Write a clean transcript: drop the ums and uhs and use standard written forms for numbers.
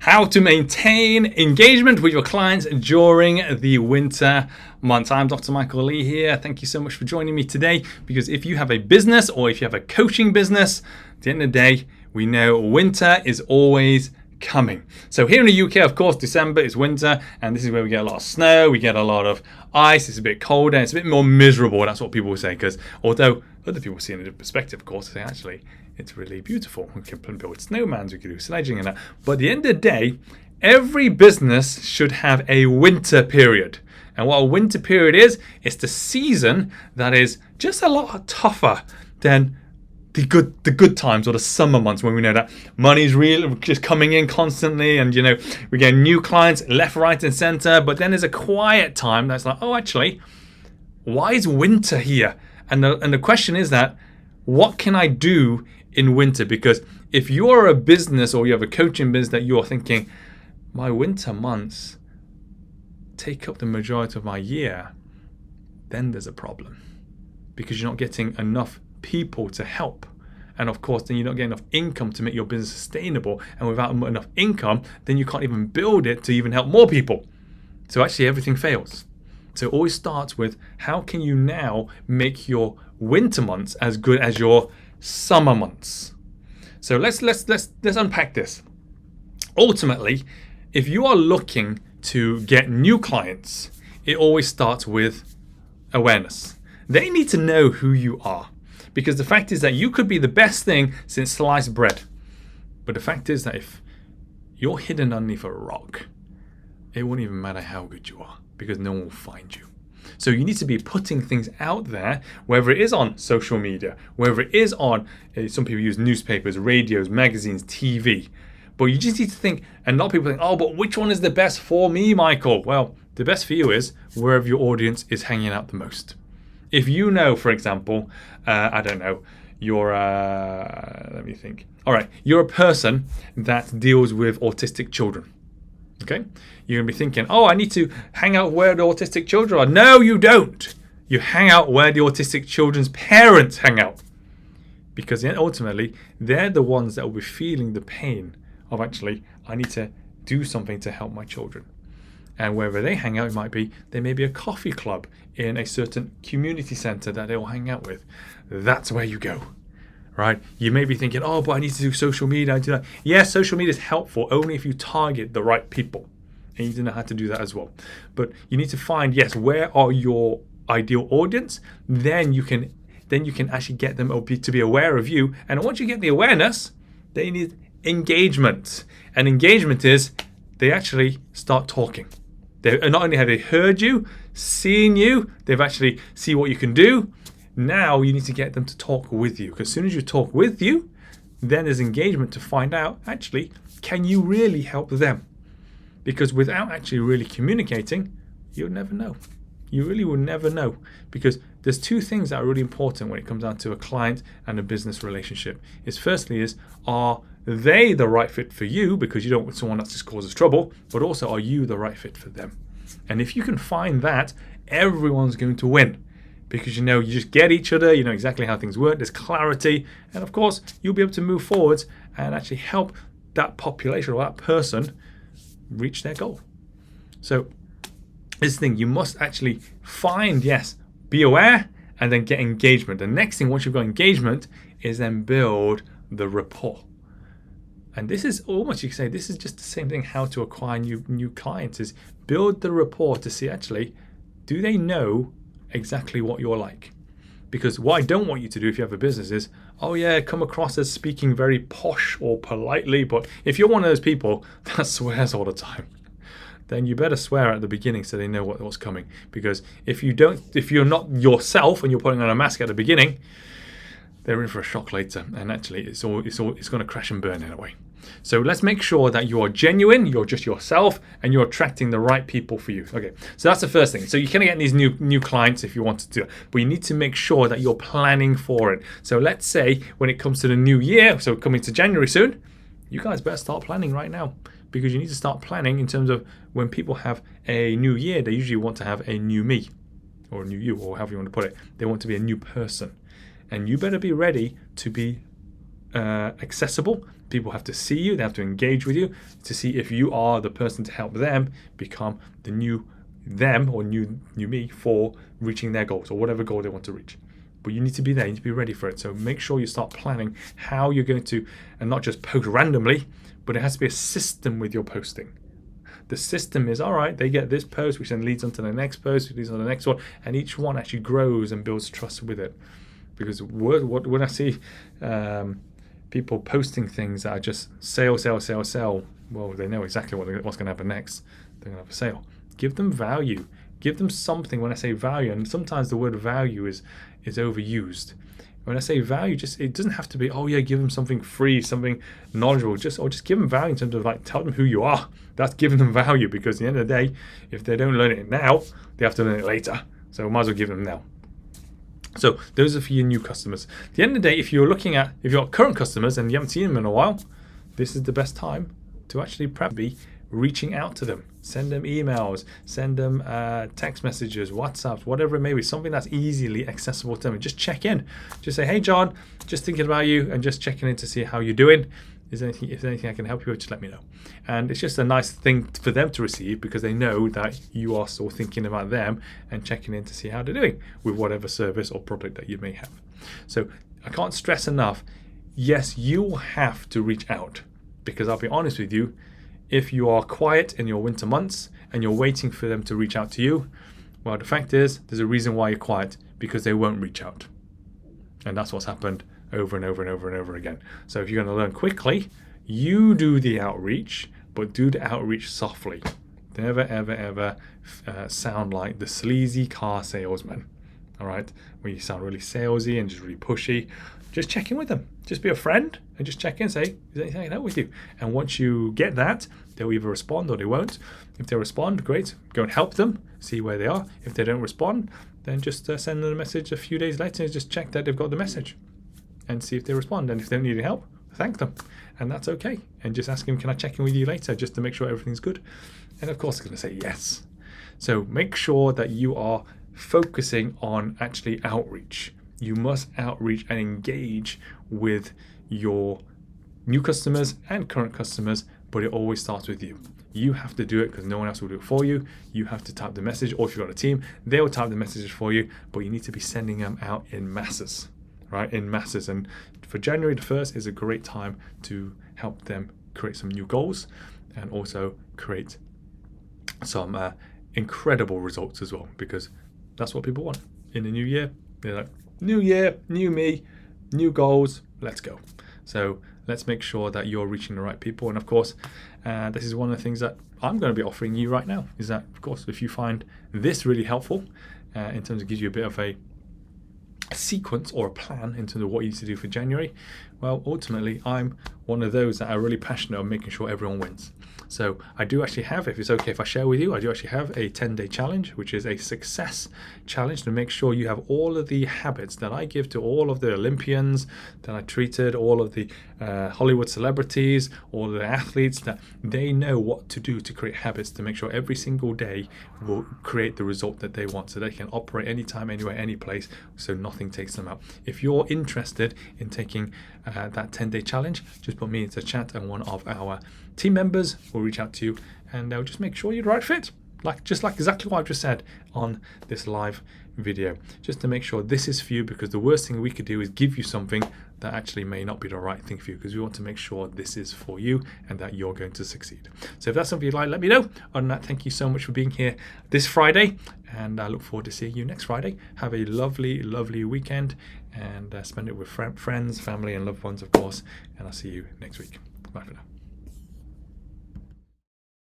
How to maintain engagement with your clients during the winter months. I'm Dr. Michael Lee here. Thank you so much for joining me today, because if you have a business or if you have a coaching business, at the end of the day, we know winter is always coming. So here in the UK, of course, December is winter, and this is where we get a lot of snow, we get a lot of ice, it's a bit colder, it's a bit more miserable. That's what people say, because although other people see it in a perspective, of course, they say actually it's really beautiful. We can build snowmans, we can do sledging and that. But at the end of the day, every business should have a winter period. And what a winter period is, it's the season that is just a lot tougher than the good times, or the summer months, when we know that money's really just coming in constantly, and we get new clients left, right, and center. But then there's a quiet time that's like, oh, actually, why is winter here? And the question is that, what can I do in winter? Because if you're a business or you have a coaching business that you're thinking, my winter months take up the majority of my year, then there's a problem, because you're not getting enough people to help. And of course, then you're not getting enough income to make your business sustainable. And without enough income, then you can't even build it to even help more people. So actually everything fails. So it always starts with, how can you now make your winter months as good as your summer months? So let's unpack this. Ultimately, if you are looking to get new clients, it always starts with awareness. They need to know who you are. Because the fact is that you could be the best thing since sliced bread. But the fact is that if you're hidden underneath a rock, it won't even matter how good you are, because no one will find you. So you need to be putting things out there, whether it is on social media, whether it is on, some people use newspapers, radios, magazines, TV. But you just need to think, and a lot of people think, oh, but which one is the best for me, Michael? Well, the best for you is wherever your audience is hanging out the most. If you know, for example, I don't know, you're, let me think. All right, you're a person that deals with autistic children, okay? You're going to be thinking, oh, I need to hang out where the autistic children are. No, you don't. You hang out where the autistic children's parents hang out. Because ultimately, they're the ones that will be feeling the pain of, actually, I need to do something to help my children. And wherever they hang out, it might be, there may be a coffee club in a certain community center that they will hang out with. That's where you go, right? You may be thinking, oh, but I need to do social media. I do that. Yes, social media is helpful only if you target the right people. And you know how to do that as well. But you need to find, yes, where are your ideal audience? Then you can actually get them to be aware of you. And once you get the awareness, they need engagement. And engagement is, they actually start talking. Not only have they heard you, seen you, they've actually see what you can do. Now you need to get them to talk with you. Because as soon as you talk with you, then there's engagement to find out, actually, can you really help them? Because without actually really communicating, you'll never know. You really will never know. Because there's two things that are really important when it comes down to a client and a business relationship. Firstly, are they the right fit for you, because you don't want someone that just causes trouble, but also, are you the right fit for them? And if you can find that, everyone's going to win, because you just get each other, you know exactly how things work, there's clarity, and of course you'll be able to move forward and actually help that population or that person reach their goal. So this thing, you must actually find, yes, be aware, and then get engagement. The next thing, once you've got engagement, is then build the rapport. And this is almost, you can say, this is just the same thing, how to acquire new clients, is build the rapport to see, actually, do they know exactly what you're like? Because what I don't want you to do if you have a business is, oh yeah, come across as speaking very posh or politely. But if you're one of those people that swears all the time, then you better swear at the beginning so they know what's coming. Because if you're not yourself and you're putting on a mask at the beginning, they're in for a shock later, and actually it's going to crash and burn in a way. So let's make sure that you are genuine, you're just yourself, and you're attracting the right people for you. Okay, so that's the first thing. So you can get these new clients if you want to do it, but you need to make sure that you're planning for it. So let's say when it comes to the new year, so coming to January soon, you guys better start planning right now, because you need to start planning in terms of when people have a new year, they usually want to have a new me, or a new you, or however you want to put it. They want to be a new person. And you better be ready to be accessible, People have to see you, they have to engage with you to see if you are the person to help them become the new them or new me for reaching their goals or whatever goal they want to reach. But you need to be there, you need to be ready for it. So make sure you start planning how you're going to, and not just post randomly, but it has to be a system with your posting. The system is, all right, they get this post, which then leads on to the next post, which leads on to the next one, and each one actually grows and builds trust with it. Because when I see people posting things that are just sell, well, they know exactly what's going to happen next. They're going to have a sale. Give them value. Give them something. When I say value, and sometimes the word value is overused. When I say value, it doesn't have to be, oh yeah, give them something free, something knowledgeable. Just give them value in terms of like, tell them who you are. That's giving them value, because at the end of the day, if they don't learn it now, they have to learn it later. So might as well give them now. So those are for your new customers. At the end of the day, if you've got current customers and you haven't seen them in a while, this is the best time to actually be reaching out to them. Send them emails, send them text messages, WhatsApps, whatever it may be, something that's easily accessible to them. And just check in. Just say, hey John, just thinking about you and just checking in to see how you're doing. If there's anything I can help you with, just let me know. And it's just a nice thing for them to receive, because they know that you are still thinking about them and checking in to see how they're doing with whatever service or product that you may have. So I can't stress enough, yes, you will have to reach out, because I'll be honest with you, if you are quiet in your winter months and you're waiting for them to reach out to you, well, the fact is, there's a reason why you're quiet, because they won't reach out. And that's what's happened over and over and over and over again. So if you're going to learn quickly, you do the outreach, but do the outreach softly. Never, ever, ever sound like the sleazy car salesman. All right, where you sound really salesy and just really pushy. Just check in with them. Just be a friend and just check in. Say, is there anything I can help with you? And once you get that, they'll either respond or they won't. If they respond, great. Go and help them. See where they are. If they don't respond, then just send them a message a few days later and just check that they've got the message and see if they respond. And if they don't need any help, thank them. And that's okay. And just ask them, can I check in with you later, just to make sure everything's good? And of course, they're going to say yes. So make sure that you are focusing on actually outreach. You must outreach and engage with your new customers and current customers, but it always starts with you. You have to do it, because no one else will do it for you. You have to type the message, or if you've got a team, they'll type the messages for you, but you need to be sending them out in masses, right? In masses. And for January the 1st is a great time to help them create some new goals and also create some incredible results as well, because that's what people want in the new year. They're like, new year, new me, new goals, let's go. So let's make sure that you're reaching the right people. And of course, this is one of the things that I'm going to be offering you right now, is that, of course, if you find this really helpful in terms of gives you a bit of a sequence or a plan in terms of what you need to do for January, well, ultimately, I'm one of those that are really passionate on making sure everyone wins. So I do actually have, if it's okay if I share with you, I do actually have a 10-day challenge, which is a success challenge to make sure you have all of the habits that I give to all of the Olympians that I treated, all of the Hollywood celebrities, all of the athletes, that they know what to do to create habits to make sure every single day will create the result that they want, so they can operate anytime, anywhere, any place, so nothing takes them out. If you're interested in taking that 10-day challenge, just put me into chat and one of our team members will reach out to you and they'll just make sure you're the right fit. Just like exactly what I've just said on this live video, just to make sure this is for you, because the worst thing we could do is give you something that actually may not be the right thing for you, because we want to make sure this is for you and that you're going to succeed. So if that's something you'd like, let me know. Other than that, thank you so much for being here this Friday, and I look forward to seeing you next Friday. Have a lovely, lovely weekend, and spend it with friends, family, and loved ones, of course, and I'll see you next week. Bye for now.